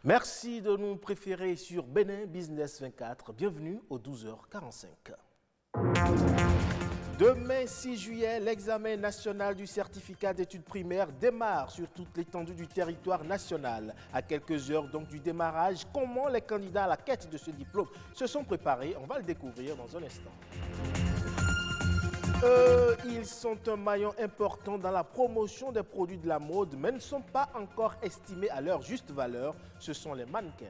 Merci de nous préférer sur Bénin Business 24. Bienvenue aux 12h45. Demain 6 juillet, l'examen national du certificat d'études primaires démarre sur toute l'étendue du territoire national. À quelques heures donc du démarrage, comment les candidats à la quête de ce diplôme se sont préparés? On va le découvrir dans un instant. Ils sont un maillon important dans la promotion des produits de la mode, mais ne sont pas encore estimés à leur juste valeur. Ce sont les mannequins.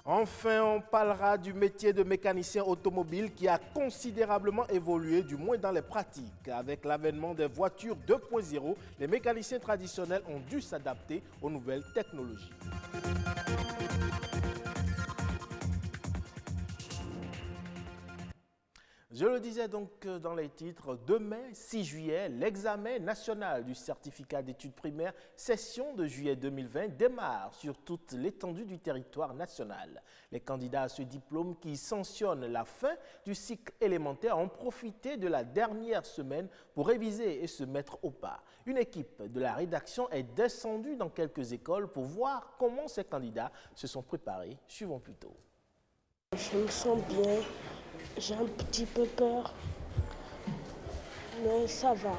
Enfin, on parlera du métier de mécanicien automobile qui a considérablement évolué, du moins dans les pratiques. Avec l'avènement des voitures 2.0, les mécaniciens traditionnels ont dû s'adapter aux nouvelles technologies. Je le disais donc dans les titres, demain 6 juillet, l'examen national du certificat d'études primaires session de juillet 2020 démarre sur toute l'étendue du territoire national. Les candidats à ce diplôme qui sanctionnent la fin du cycle élémentaire ont profité de la dernière semaine pour réviser et se mettre au pas. Une équipe de la rédaction est descendue dans quelques écoles pour voir comment ces candidats se sont préparés. Suivons plutôt. Je me sens bien. J'ai un petit peu peur, mais ça va.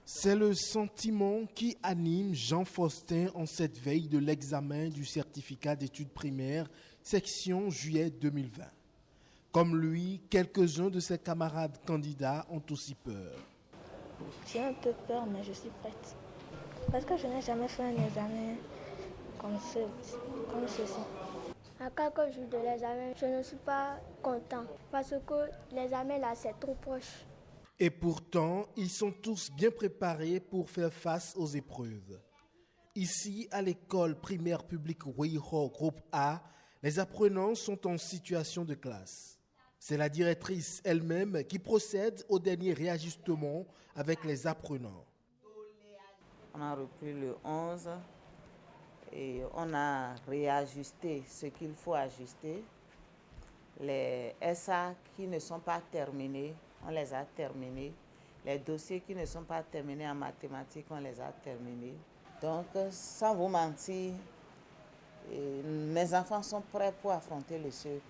C'est le sentiment qui anime Jean Faustin en cette veille de l'examen du certificat d'études primaires, section juillet 2020. Comme lui, quelques-uns de ses camarades candidats ont aussi peur. J'ai un peu peur, mais je suis prête. Parce que je n'ai jamais fait un examen comme ceci. À quelques jours de l'examen, je ne suis pas content parce que l'examen là, c'est trop proche. Et pourtant, ils sont tous bien préparés pour faire face aux épreuves. Ici, à l'école primaire publique Weiho, groupe A, les apprenants sont en situation de classe. C'est la directrice elle-même qui procède au dernier réajustement avec les apprenants. On a repris le 11. Et on a réajusté ce qu'il faut ajuster. Les SA qui ne sont pas terminés, on les a terminés. Les dossiers qui ne sont pas terminés en mathématiques, on les a terminés. Donc, sans vous mentir, mes enfants sont prêts pour affronter le CEP.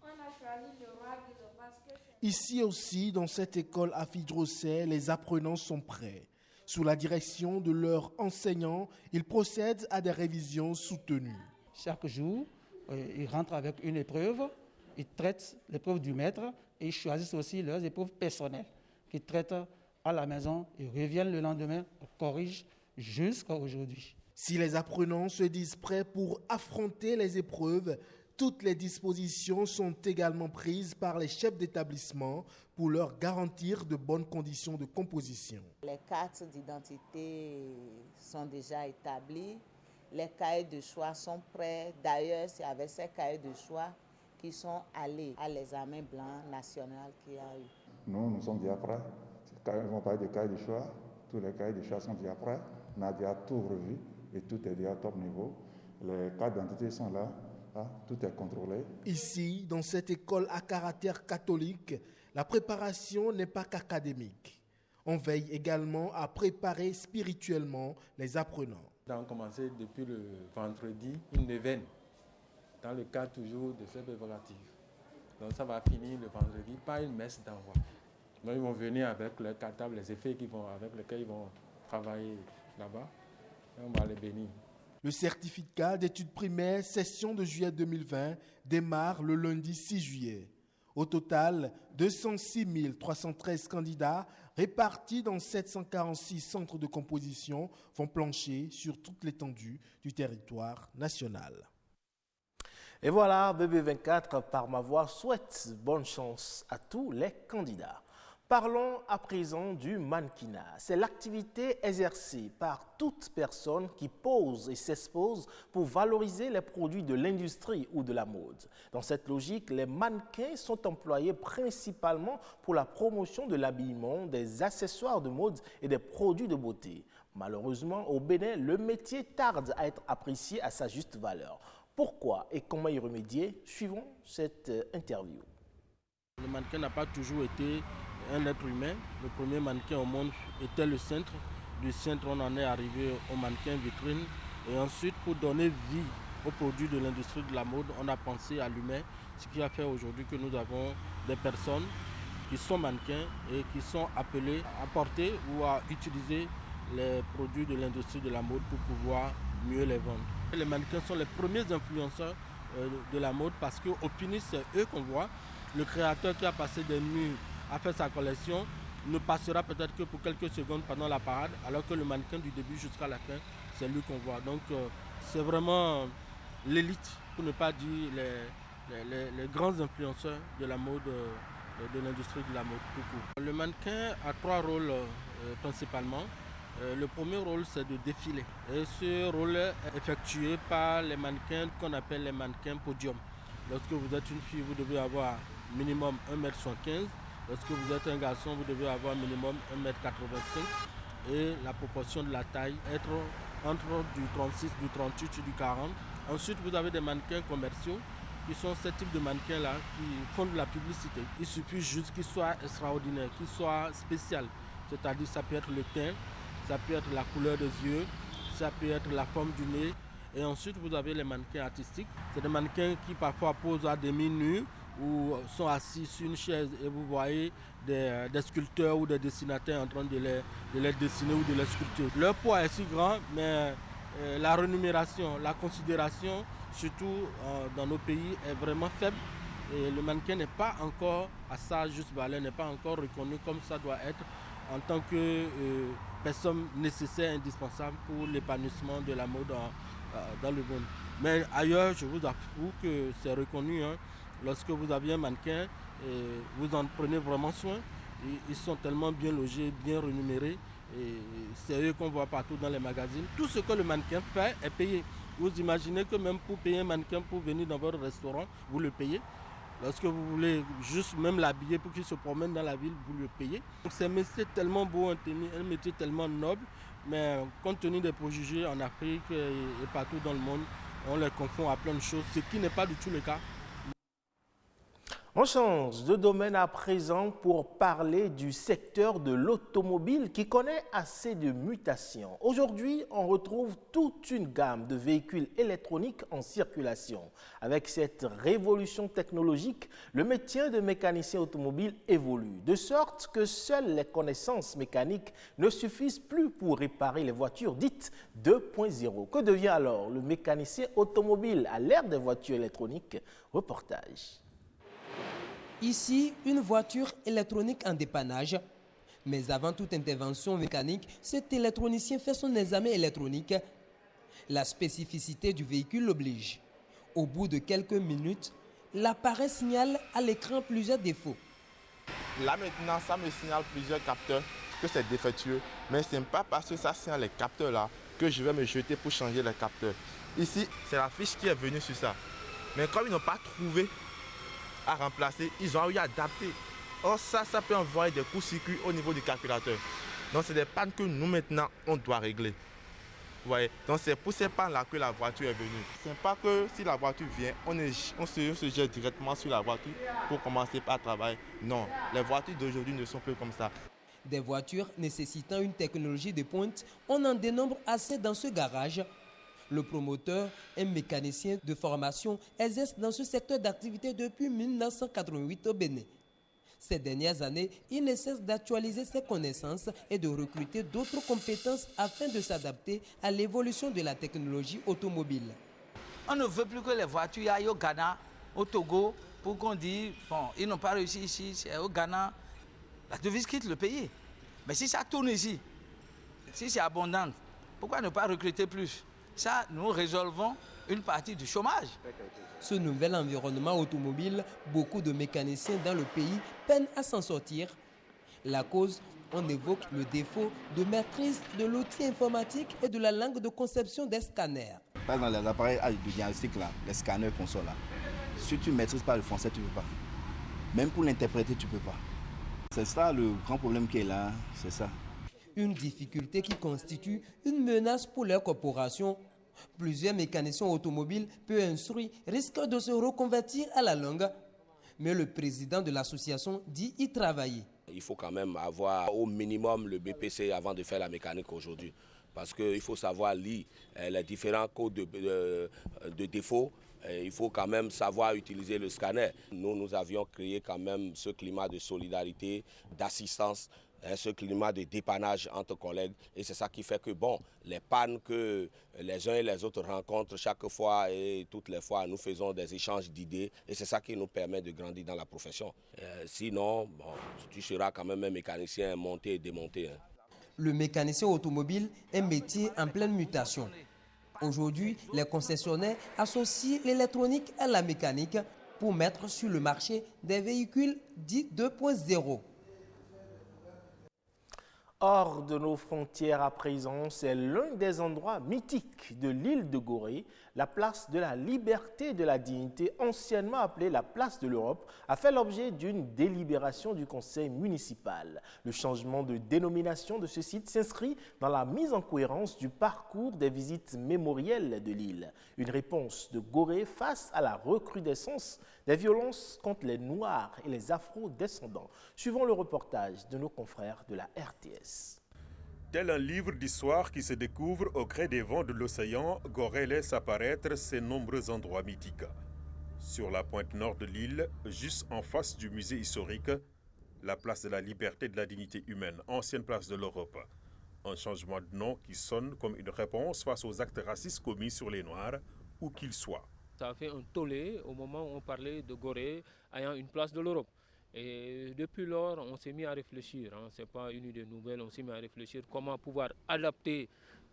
On a choisi le RAG parce que... Ici aussi, dans cette école à Fidrosset, les apprenants sont prêts. Sous la direction de leurs enseignants, ils procèdent à des révisions soutenues. Chaque jour, ils rentrent avec une épreuve, ils traitent l'épreuve du maître et ils choisissent aussi leurs épreuves personnelles qu'ils traitent à la maison et reviennent le lendemain, corrigent jusqu'à aujourd'hui. Si les apprenants se disent prêts pour affronter les épreuves, toutes les dispositions sont également prises par les chefs d'établissement pour leur garantir de bonnes conditions de composition. Les cartes d'identité sont déjà établies, les cahiers de choix sont prêts. D'ailleurs, c'est avec ces cahiers de choix qu'ils sont allés à l'examen blanc national qu'il y a eu. Nous sommes déjà prêts. On parle des cahiers de choix, tous les cahiers de choix sont déjà prêts. On a déjà tout revu et tout est déjà top niveau. Les cartes d'identité sont là. Tout est contrôlé. Ici, dans cette école à caractère catholique, la préparation n'est pas qu'académique. On veille également à préparer spirituellement les apprenants. On a commencé depuis le vendredi une neuvaine, dans le cadre toujours de ces préparatifs. Donc ça va finir le vendredi par une messe d'envoi. Donc ils vont venir avec leurs cartables, les effets avec lesquels ils vont travailler là-bas. Et on va les bénir. Le certificat d'études primaires session de juillet 2020 démarre le lundi 6 juillet. Au total, 206 313 candidats répartis dans 746 centres de composition vont plancher sur toute l'étendue du territoire national. Et voilà, BB24 par ma voix souhaite bonne chance à tous les candidats. Parlons à présent du mannequinat. C'est l'activité exercée par toute personne qui pose et s'expose pour valoriser les produits de l'industrie ou de la mode. Dans cette logique, les mannequins sont employés principalement pour la promotion de l'habillement, des accessoires de mode et des produits de beauté. Malheureusement, au Bénin, le métier tarde à être apprécié à sa juste valeur. Pourquoi et comment y remédier? Suivons cette interview. Le mannequin n'a pas toujours été un être humain. Le premier mannequin au monde était le cintre. Du cintre, on en est arrivé au mannequin vitrine. Et ensuite, pour donner vie aux produits de l'industrie de la mode, on a pensé à l'humain, ce qui a fait aujourd'hui que nous avons des personnes qui sont mannequins et qui sont appelées à porter ou à utiliser les produits de l'industrie de la mode pour pouvoir mieux les vendre. Les mannequins sont les premiers influenceurs de la mode parce qu'au finish, c'est eux qu'on voit. Le créateur qui a passé des nuits à faire sa collection ne passera peut-être que pour quelques secondes pendant la parade, alors que le mannequin du début jusqu'à la fin, c'est lui qu'on voit. Donc c'est vraiment l'élite, pour ne pas dire les grands influenceurs de la mode, de l'industrie de la mode tout court. Le mannequin a 3 rôles principalement. Le premier rôle, c'est de défiler. Et ce rôle est effectué par les mannequins qu'on appelle les mannequins podium. Lorsque vous êtes une fille, vous devez avoir minimum 1m75. Lorsque vous êtes un garçon, vous devez avoir minimum 1m85. Et la proportion de la taille être entre du 36, du 38 et du 40. Ensuite, vous avez des mannequins commerciaux qui sont ce type de mannequins-là qui font de la publicité. Il suffit juste qu'ils soient extraordinaires, qu'ils soient spéciaux. C'est-à-dire ça peut être le teint, ça peut être la couleur des yeux, ça peut être la forme du nez. Et ensuite, vous avez les mannequins artistiques. C'est des mannequins qui parfois posent à demi-nus ou sont assis sur une chaise et vous voyez des sculpteurs ou des dessinateurs en train de les dessiner ou de les sculpter. Leur poids est si grand, mais la rémunération, la considération, surtout dans nos pays, est vraiment faible. Et le mannequin n'est pas encore, à sa juste valeur, n'est pas encore reconnu comme ça doit être en tant que personne nécessaire, indispensable pour l'épanouissement de la mode dans le monde. Mais ailleurs, je vous avoue que c'est reconnu. Lorsque vous avez un mannequin, vous en prenez vraiment soin. Ils sont tellement bien logés, bien rémunérés. C'est eux qu'on voit partout dans les magazines. Tout ce que le mannequin fait est payé. Vous imaginez que même pour payer un mannequin pour venir dans votre restaurant, vous le payez. Lorsque vous voulez juste même l'habiller pour qu'il se promène dans la ville, vous le payez. C'est un métier tellement beau, un métier tellement noble, mais compte tenu des préjugés en Afrique et partout dans le monde, on les confond à plein de choses, ce qui n'est pas du tout le cas. On change de domaine à présent pour parler du secteur de l'automobile qui connaît assez de mutations. Aujourd'hui, on retrouve toute une gamme de véhicules électroniques en circulation. Avec cette révolution technologique, le métier de mécanicien automobile évolue, de sorte que seules les connaissances mécaniques ne suffisent plus pour réparer les voitures dites 2.0. Que devient alors le mécanicien automobile à l'ère des voitures électroniques? Reportage. Ici, une voiture électronique en dépannage. Mais avant toute intervention mécanique, cet électronicien fait son examen électronique. La spécificité du véhicule l'oblige. Au bout de quelques minutes, l'appareil signale à l'écran plusieurs défauts. Là maintenant, ça me signale plusieurs capteurs que c'est défectueux. Mais ce n'est pas parce que ça signale les capteurs là que je vais me jeter pour changer les capteurs. Ici, c'est la fiche qui est venue sur ça. Mais comme ils n'ont pas trouvé à remplacer, ils ont eu à adapter. Or ça peut envoyer des courts-circuits au niveau du calculateur. Donc c'est des pannes que nous maintenant on doit régler. Vous voyez? Donc c'est pour ces pannes-là que la voiture est venue. Ce n'est pas que si la voiture vient, on se jette directement sur la voiture pour commencer par travailler. Non, les voitures d'aujourd'hui ne sont plus comme ça. Des voitures nécessitant une technologie de pointe, on en dénombre assez dans ce garage. Le promoteur, un mécanicien de formation, exerce dans ce secteur d'activité depuis 1988 au Bénin. Ces dernières années, il ne cesse d'actualiser ses connaissances et de recruter d'autres compétences afin de s'adapter à l'évolution de la technologie automobile. On ne veut plus que les voitures aillent au Ghana, au Togo, pour qu'on dise, bon, ils n'ont pas réussi ici, c'est au Ghana. La devise quitte le pays. Mais si ça tourne ici, si c'est abondant, pourquoi ne pas recruter plus? Ça, nous résolvons une partie du chômage. Ce nouvel environnement automobile, beaucoup de mécaniciens dans le pays peinent à s'en sortir. La cause, on évoque le défaut de maîtrise de l'outil informatique et de la langue de conception des scanners. Par exemple, les appareils de diagnostic, là, les scanners consoles, là, si tu ne maîtrises pas le français, tu ne peux pas. Même pour l'interpréter, tu ne peux pas. C'est ça le grand problème qui est là, c'est ça. Une difficulté qui constitue une menace pour leur corporation. Plusieurs mécaniciens automobiles peu instruits risquent de se reconvertir à la longue. Mais le président de l'association dit y travailler. Il faut quand même avoir au minimum le BPC avant de faire la mécanique aujourd'hui. Parce qu'il faut savoir lire les différents codes de défaut. Il faut quand même savoir utiliser le scanner. Nous avions créé quand même ce climat de solidarité, d'assistance, ce climat de dépannage entre collègues. Et c'est ça qui fait que, bon, les pannes que les uns et les autres rencontrent chaque fois et toutes les fois, nous faisons des échanges d'idées. Et c'est ça qui nous permet de grandir dans la profession. Sinon, bon, tu seras quand même un mécanicien monté et démonté. Le mécanicien automobile est un métier en pleine mutation. Aujourd'hui, les concessionnaires associent l'électronique à la mécanique pour mettre sur le marché des véhicules dits 2.0. Hors de nos frontières à présent, c'est l'un des endroits mythiques de l'île de Gorée, la place de la liberté et de la dignité, anciennement appelée la place de l'Europe, a fait l'objet d'une délibération du conseil municipal. Le changement de dénomination de ce site s'inscrit dans la mise en cohérence du parcours des visites mémorielles de l'île. Une réponse de Gorée face à la recrudescence des violences contre les Noirs et les Afro-descendants. Suivons le reportage de nos confrères de la RTS. Tel un livre d'histoire qui se découvre au gré des vents de l'océan, Gorée laisse apparaître ses nombreux endroits mythiques. Sur la pointe nord de l'île, juste en face du musée historique, la place de la liberté et de la dignité humaine, ancienne place de l'Europe. Un changement de nom qui sonne comme une réponse face aux actes racistes commis sur les Noirs, où qu'ils soient. Ça a fait un tollé au moment où on parlait de Gorée ayant une place de l'Europe. Et depuis lors, on s'est mis à réfléchir. Ce n'est pas une idée nouvelle, on s'est mis à réfléchir comment pouvoir adapter,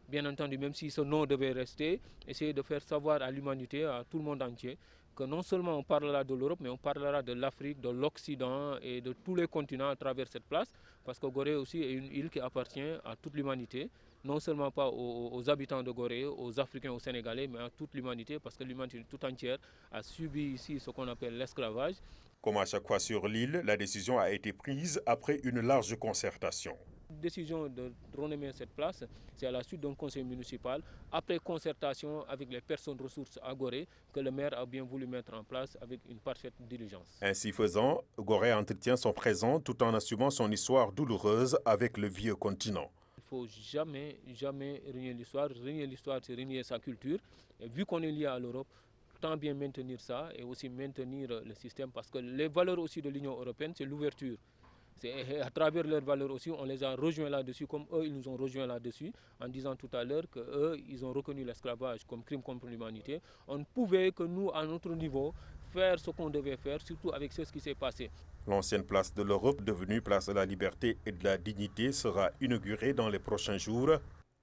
bien entendu, même si ce nom devait rester, essayer de faire savoir à l'humanité, à tout le monde entier, que non seulement on parlera de l'Europe, mais on parlera de l'Afrique, de l'Occident et de tous les continents à travers cette place, parce que Gorée aussi est une île qui appartient à toute l'humanité, non seulement pas aux habitants de Gorée, aux Africains, aux Sénégalais, mais à toute l'humanité, parce que l'humanité tout entière a subi ici ce qu'on appelle l'esclavage. Comme à chaque fois sur l'île, la décision a été prise après une large concertation. La décision de renommer cette place, c'est à la suite d'un conseil municipal, après concertation avec les personnes ressources à Gorée, que le maire a bien voulu mettre en place avec une parfaite diligence. Ainsi faisant, Gorée entretient son présent tout en assumant son histoire douloureuse avec le vieux continent. Il ne faut jamais renier l'histoire. Renier l'histoire, c'est renier sa culture. Et vu qu'on est lié à l'Europe, tant bien maintenir ça et aussi maintenir le système, parce que les valeurs aussi de l'Union européenne, c'est l'ouverture. C'est à travers leurs valeurs aussi, on les a rejoints là-dessus, comme eux, ils nous ont rejoints là-dessus, en disant tout à l'heure qu'eux, ils ont reconnu l'esclavage comme crime contre l'humanité. On ne pouvait que nous, à notre niveau, faire ce qu'on devait faire, surtout avec ce qui s'est passé. L'ancienne place de l'Europe, devenue place de la liberté et de la dignité, sera inaugurée dans les prochains jours,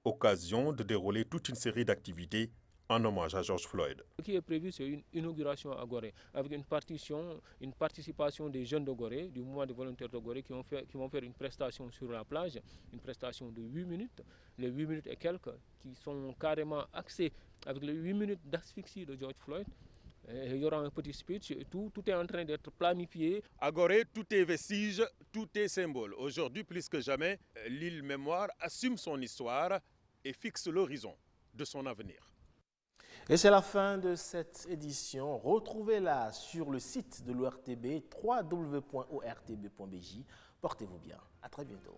occasion de dérouler toute une série d'activités en hommage à George Floyd. Ce qui est prévu, c'est une inauguration à Gorée, avec une participation des jeunes de Gorée, du mouvement des volontaires de Gorée, qui vont faire une prestation sur la plage, une prestation de 8 minutes, les 8 minutes et quelques, qui sont carrément axées avec les 8 minutes d'asphyxie de George Floyd. Et il y aura un petit speech, et tout est en train d'être planifié. À Gorée, tout est vestige, tout est symbole. Aujourd'hui, plus que jamais, l'île Mémoire assume son histoire et fixe l'horizon de son avenir. Et c'est la fin de cette édition. Retrouvez-la sur le site de l'ORTB, www.ortb.bj. Portez-vous bien. À très bientôt.